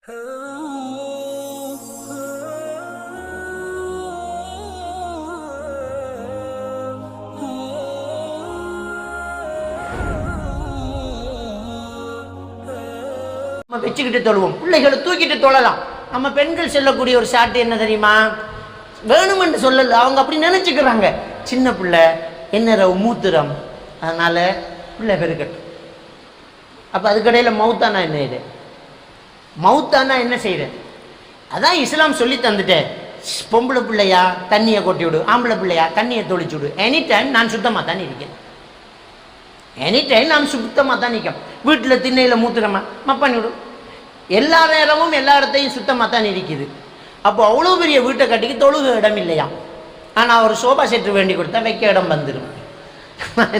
வச்சுக்கிட்டு தொழுவோம், பிள்ளைகளை தூக்கிட்டு தொழலாம். நம்ம பெண்கள் சொல்லக்கூடிய ஒரு சாட்டு என்ன தெரியுமா? வேணுமென்று சொல்லல, அவங்க அப்படி நினைச்சுக்கிறாங்க. சின்ன பிள்ளை என்ன மூத்திரம், அதனால பிள்ளை பெருக்கட்டும். அப்ப அதுக்கடையில் மவுத்தானா என்ன இது? மவுத்தானா என்ன செய்யுது? அதான் இஸ்லாம் சொல்லி தந்துட்டேன். பொம்பளை பிள்ளையா தண்ணியை கொட்டி விடு, ஆம்பளை பிள்ளையா தண்ணியை தொளிச்சு விடு. எனி டைம் நான் சுத்தமாக தான் இருக்கேன். எனி டைம் நான் சுத்தமாக தான் நிற்கும். வீட்டில் திண்ணையில் மூத்திரமா பண்ணி விடும். எல்லா நேரமும் எல்லா இடத்தையும் சுத்தமாக தான் இருக்குது. அப்போ அவ்வளோ பெரிய வீட்டை கட்டிக்கு தொழுக இடம் இல்லையா? ஆனால் ஒரு சோபா செட்டு வேண்டி கொடுத்தா வைக்க இடம் வந்துடும்.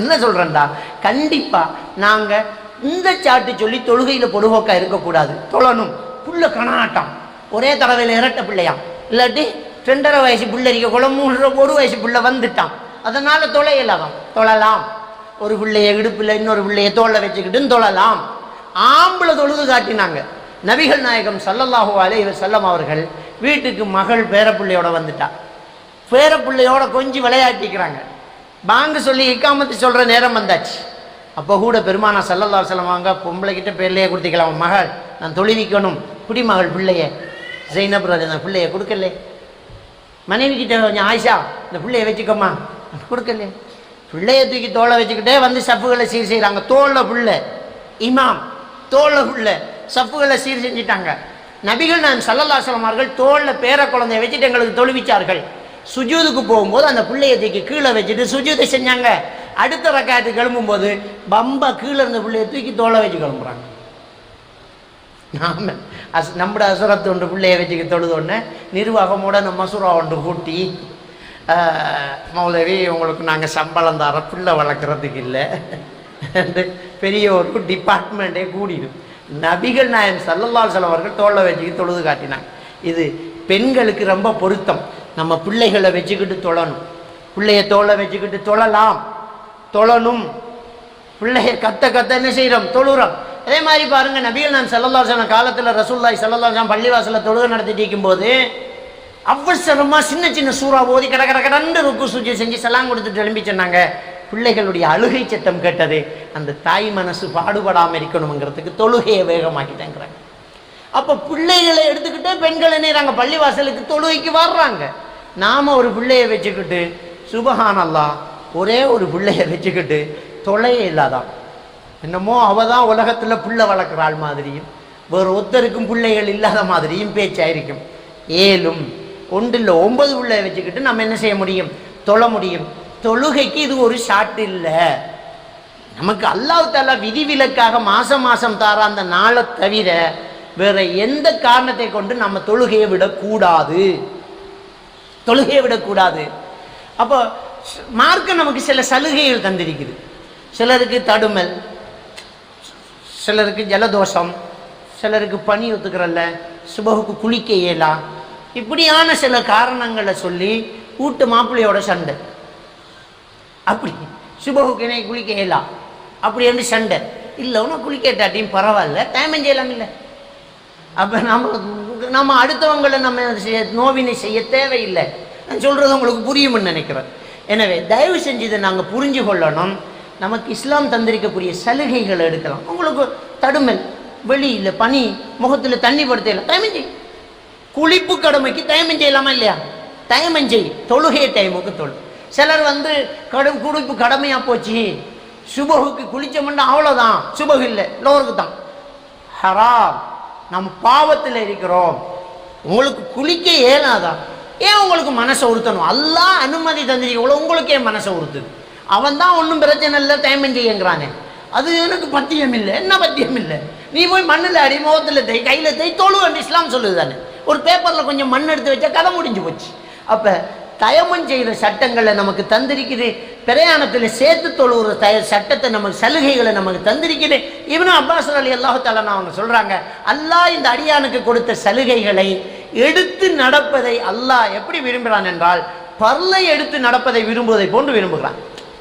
என்ன சொல்கிறேன்டா, கண்டிப்பாக நாங்கள் இந்த சாட்டு சொல்லி தொழுகையில் பொடுபோக்கா இருக்கக்கூடாது. தொழணும். புள்ள கணாட்டம் ஒரே தடவையில் இரட்ட பிள்ளையா, இல்லாட்டி 2.5 வயசு பிள்ளை இருக்க கூட 1 வயசு பிள்ளை வந்துட்டான், அதனால தொலையலாம். தொழலாம். ஒரு பிள்ளைய இடுப்பில் இன்னொரு பிள்ளைய தோலை வச்சுக்கிட்டு தொழலாம். ஆம்பளை தொழுது காட்டினாங்க. நபிகள் நாயகம் ஸல்லல்லாஹு அலைஹி வஸல்லம் அவர்கள் வீட்டுக்கு மகள் பேரப்பிள்ளையோட வந்துட்டா. பேரப்பிள்ளையோட கொஞ்சம் விளையாட்டிக்கிறாங்க. பாங்கு சொல்லி இக்காமத்து சொல்ற நேரம் வந்தாச்சு. அப்போ கூட பெருமானா ஸல்லல்லாஹு அலைஹி வஸல்லம் வாங்க, பொம்பளைக்கிட்ட பேர்லையே கொடுத்துக்கலாம், மகள் நான் தொழுவிக்கணும், குடிமகள் பிள்ளைய ஜைனப் அந்த பிள்ளைய கொடுக்கல. மனைவி கிட்ட கொஞ்சம் ஆயிஷா இந்த பிள்ளைய வச்சுக்கோமா, கொடுக்கல. பிள்ளைய தூக்கி தோலை வச்சுக்கிட்டே வந்து சப்புகளை சீர் செய்கிறாங்க. தோல்ல பிள்ளை இமாம், தோல்ல பிள்ளை சப்புகளை சீர் செஞ்சிட்டாங்க. நபிகள் நாயகம் ஸல்லல்லாஹு அலைஹி வஸல்லம் அவர்கள் தோல்ல பேர குழந்தைய வச்சுட்டு எங்களுக்கு தொழுவிச்சார்கள். சுஜூதுக்கு போகும்போது அந்த பிள்ளைய தூக்கி கீழே வச்சுட்டு சுஜூதை செஞ்சாங்க. அடுத்த ரக்காத்து கிளம்பும் போது பம்பா கீழே இருந்த பிள்ளைய தூக்கி தோலை வச்சு கிளம்புறாங்க. நம்முடைய அசுரத்து ஒன்று பிள்ளைய வச்சுக்க தொழுதொன்னே நிர்வாகமோட நம்ம மசூரா ஒன்று கூட்டி, மௌலவி உங்களுக்கு நாங்கள் சம்பளம் தர பிள்ளை வளர்க்குறதுக்கு இல்லை, பெரிய ஒரு டிபார்ட்மெண்ட்டே கூடிடும். நபிகள் நாயகம் ஸல்லல்லாஹு அலைஹி வஸல்லம் அவர்கள் தோலை வச்சுக்கிட்டு தொழுது காட்டினாங்க. இது பெண்களுக்கு ரொம்ப பொருத்தம். நம்ம பிள்ளைகளை வச்சுக்கிட்டு தொழணும். பிள்ளைய தோலை வச்சுக்கிட்டு தொழலாம், தொழணும். பிள்ளைய கத்த என்ன செய்கிறோம்? தொழுறோம். அதே மாதிரி பாருங்க, நபிகள் நாயகம் ஸல்லல்லாஹு அலைஹி வஸல்லம் காலத்தில் ரசூலுல்லாஹி ஸல்லல்லாஹு அலைஹி வஸல்லம் பள்ளிவாசலில் தொழுகை நடத்திட்டு இருக்கும்போது அவசரமாக சின்ன சூறா ஓதி கடந்து ருக்கு சுஜூத் செஞ்சு சலாம் கொடுத்துட்டு எழும்பி சொன்னாங்க. பிள்ளைகளுடைய அழுகை சத்தம் கேட்டது. அந்த தாய் மனசு பாடுபடாமல் இருக்கணுங்கிறதுக்கு தொழுகையை வேகமாக்கிட்டேங்கிறாங்க. அப்போ பிள்ளைகளை எடுத்துக்கிட்டே பெண்கள் என்ன பள்ளிவாசலுக்கு தொழுகைக்கு வர்றாங்க. நாம ஒரு பிள்ளையை வச்சுக்கிட்டு சுபஹானல்லாஹ் ஒரே ஒரு பிள்ளையை வச்சுக்கிட்டு தொலையே இல்லாதான் என்னமோ அவதான் உலகத்தில் பிள்ளை வளர்க்குறாள் மாதிரியும் வேறு ஒருத்தருக்கும் பிள்ளைகள் இல்லாத மாதிரியும் பேச்சாயிருக்கும். 7 1 இல்லை 9 பிள்ளையை வச்சுக்கிட்டு நம்ம என்ன செய்ய முடியும்? தொழ முடியும். தொழுகைக்கு இது ஒரு ஷாட் இல்லை. நமக்கு அல்லாஹ் தஆலா விதிவிலக்காக மாசம் தார அந்த நாளை தவிர வேற எந்த காரணத்தை கொண்டு நம்ம தொழுகையை விடக்கூடாது. அப்போ மார்க்கம் நமக்கு சில சலுகைகள் தந்திருக்குது. சிலருக்கு தடுமல், சிலருக்கு ஜலதோஷம், சிலருக்கு பனி ஒத்துக்கிறல்ல, சுபகுக்கு குளிக்க இயலா, இப்படியான சில காரணங்களை சொல்லி வீட்டு மாப்பிள்ளையோட சண்டை. அப்படி சுபகுக்கு என்னை குளிக்க இயலா அப்படி என்று சண்டை இல்லை. ஒன்றும் குளிக்கட்டாட்டியும் பரவாயில்ல, டைம் செய்யலாம் இல்லை. அப்போ நம்ம அடுத்தவங்களை நம்ம நோவினை செய்ய தேவையில்லை. நான் சொல்கிறது உங்களுக்கு புரியும்னு நினைக்கிறேன். எனவே தயவு செஞ்சு இதை நாங்கள் புரிஞ்சு கொள்ளணும். நமக்கு இஸ்லாம் தந்திருக்கக்கூடிய சலுகைகளை எடுக்கலாம். உங்களுக்கு தடுமல், வெளியில் பனி, முகத்தில் தண்ணி படுத்தலாம், டைமஞ்செய். குளிப்பு கடமைக்கு டைமம் செய்யலாமா இல்லையா? டைமஞ்செய். தொழுகை டைமுக்கு தொழு. சிலர் குளிப்பு கடமையாக போச்சு, சுபகுக்கு குளிச்சோம்னா அவ்வளோதான், சுபகு இல்லை லோருக்கு தான் ஹராம், நம்ம பாவத்தில் இருக்கிறோம், உங்களுக்கு குளிக்க ஏனாதான், ஏன் உங்களுக்கு மனசை உறுத்தணும்? அல்லாஹ் அனுமதி தந்திருக்க உங்களுக்கு ஏன் மனசை உறுத்துது? அவன் தான் ஒன்றும் பிரச்சனை இல்லை டைம் செய்யுங்கிறானே, அது எனக்கு பத்தியம் இல்லை. என்ன பத்தியம் இல்லை? நீ போய் மண்ணில் அடி, முகத்தில் தை, கையில் தை, தொழு இஸ்லாம் சொல்லுது தானே. ஒரு பேப்பரில் கொஞ்சம் மண் எடுத்து வச்சா கதை முடிஞ்சு போச்சு. அப்போ தயமம் செய்கிற சட்டங்களை நமக்கு தந்திருக்குது. பிரயாணத்தில் சேர்த்து தொழுகிற சட்டத்தை நமக்கு சலுகைகளை நமக்கு தந்திருக்குது. இப்னு அப்பாஸ் ரலியல்லாஹு தஆலா அவங்க சொல்கிறாங்க, அல்லாஹ் இந்த அடியானுக்கு கொடுத்த சலுகைகளை எடுத்து நடப்பதை அல்லாஹ் எப்படி விரும்புகிறான் என்றால், பர்லை எடுத்து நடப்பதை விரும்புவதை போன்று விரும்புகிறான்.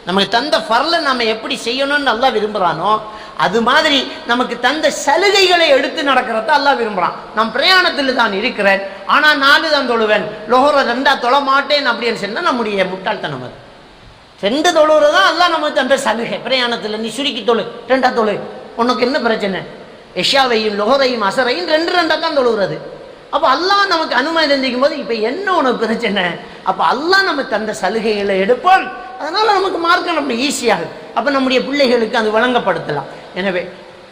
நமக்கு தந்த ஃபர்லை நம்ம எப்படி செய்யணும்னு அல்லாஹ் விரும்புகிறானோ அது மாதிரி நமக்கு தந்த சலுகைகளை எடுத்து நடக்கிறத அல்லாஹ் விரும்புறான். நான் பிரயாணத்தில் தான் இருக்கிறேன், ஆனால் 4 தான் தொழுவேன், லோஹர 2 தொழ மாட்டேன் அப்படின்னு சொன்னா நம்முடைய முட்டாள்தனம். அது 2 தொழுவுறதான் அல்லாஹ் நமக்கு தந்த சலுகை. பிரயாணத்தில் நீ சுருக்கி தொழு, 2 தொழு, உனக்கு என்ன பிரச்சனை? எஷாவையும் லொஹரையும் அசரையும் 2 தான் தொழுகிறது. அப்போ அல்லாஹ் நமக்கு அனுமதி தந்திக்கும் போது இப்போ என்ன உனக்கு பிரச்சனை? அப்போ அல்லாஹ் நமக்கு தந்த சலுகைகளை எடுப்பான். அதனால நமக்கு மார்க்கம் அப்படி ஈஸியாகும். அப்போ நம்முடைய பிள்ளைகளுக்கு அது வழங்கப்படுத்தலாம். எனவே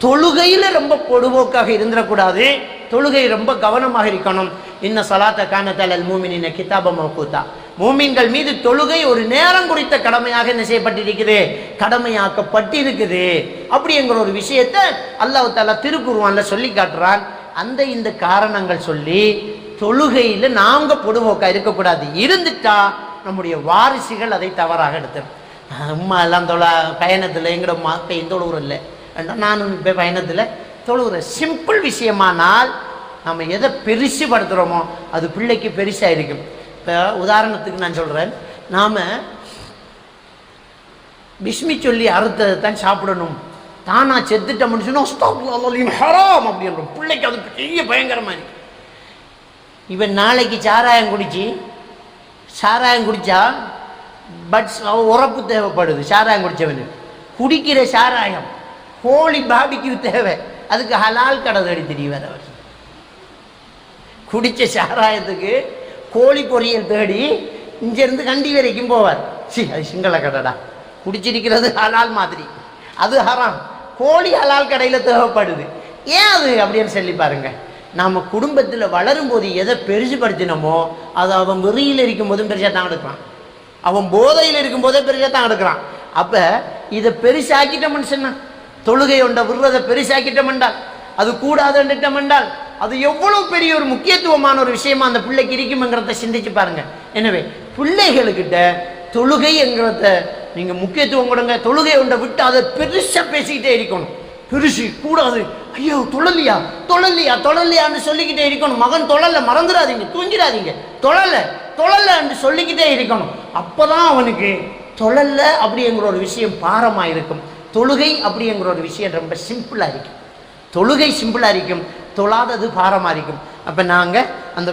தொழுகையில் ரொம்ப பொடுபோக்காக இருந்துடக்கூடாது, தொழுகை ரொம்ப கவனமாக இருக்கணும். இன்ன சலாத்த கானத்தல் மூமினின கிதாப மௌகூதா, மூமின்கள் மீது தொழுகை ஒரு நேரம் குறித்த கடமையாக என்ன செய்யப்பட்டிருக்குது, கடமையாக்கப்பட்டிருக்குது. அப்படிங்கிற ஒரு விஷயத்தை அல்லாஹ் தஆலா திருக்குர்ஆன்ல சொல்லி காட்டுறான். அந்த இந்த காரணங்கள் சொல்லி தொழுகையில் நாங்கள் பொடுபோக்கா இருக்கக்கூடாது. இருந்துட்டா நம்முடைய வாரிசுகள் அதை தவறாக எடுத்துரும். அம்மா எல்லாம் பயணத்தில் எங்களோட மாக்கையும் தொழுவுற இல்லை, நானும் இப்போ பயணத்தில் தொழுவுற சிம்பிள் விஷயமானால் நம்ம எதை பெருசுபடுத்துகிறோமோ அது பிள்ளைக்கு பெருசாக இருக்கும். இப்போ உதாரணத்துக்கு நான் சொல்கிறேன், நாம் பிஸ்மி சொல்லி அறுத்ததை தான் சாப்பிடணும், தானா செத்துட்டோம்னு சொன்னால் ஹராம் அப்படின்றோம். பிள்ளைக்கு அது பெரிய பயங்கரமாக இருக்கு. இவன் நாளைக்கு சாராயம் குடித்தா பட்ஸ் உரப்பு தேவைப்படுது. சாராயம் குடித்தவனு குடிக்கிற சாராயம் கோழி பாபிக்கு தேவை, அதுக்கு ஹலால் கடை தேடி தெரியும். அவர் குடித்த சாராயத்துக்கு கோழி பொரியல் தேடி இங்கேருந்து கண்டி வரைக்கும் போவார். அது சிங்கள கடைடா, குடிச்சிருக்கிறது ஹலால் மாதிரி, அது ஹராம். கோழி ஹலால் கடையில் தேவைப்படுது. ஏன் அது அப்படின்னு சொல்லி பாருங்க. நாம் குடும்பத்தில் வளரும் போது எதை பெருசுபடுத்தினோமோ அது அவன் வெறியில் இருக்கும் போதும் பெருசாக தான் எடுக்கிறான், அவன் போதையில் இருக்கும் போதே பெருசாக தான் எடுக்கிறான். அப்போ இதை பெருசாக்கிட்டோம்னு சொன்னான், தொழுகை ஒன்றை விடுறதை பெருசாக்கிட்டோம்ண்டால், அது கூடாதுன்னுட்டோம்ண்டால் அது எவ்வளவு பெரிய ஒரு முக்கியத்துவமான ஒரு விஷயமா அந்த பிள்ளைக்கு இருக்குங்கிறத சிந்திச்சு பாருங்க. எனவே பிள்ளைகளுக்கிட்ட தொழுகை என்கிறத நீங்கள் முக்கியத்துவம் கொடுங்க. தொழுகை ஒன்றை விட்டு அதை பெருசாக பேசிக்கிட்டே இருக்கணும். பெருசு கூடாது, ஐயோ தொழலையான்னு சொல்லிக்கிட்டே இருக்கணும். மகன் தொழலை மறந்துடாதீங்க, தூங்கிடாதீங்க, தொழலைன்னு சொல்லிக்கிட்டே இருக்கணும். அப்போதான் அவனுக்கு தொழல அப்படிங்கிற ஒரு விஷயம் பாரமாக இருக்கும். தொழுகை அப்படிங்கிற ஒரு விஷயம் ரொம்ப சிம்பிளாக இருக்கும். தொழுகை சிம்பிளாக இருக்கும், தொழாதது பாரமாக இருக்கும். அப்போ நாங்கள் அந்த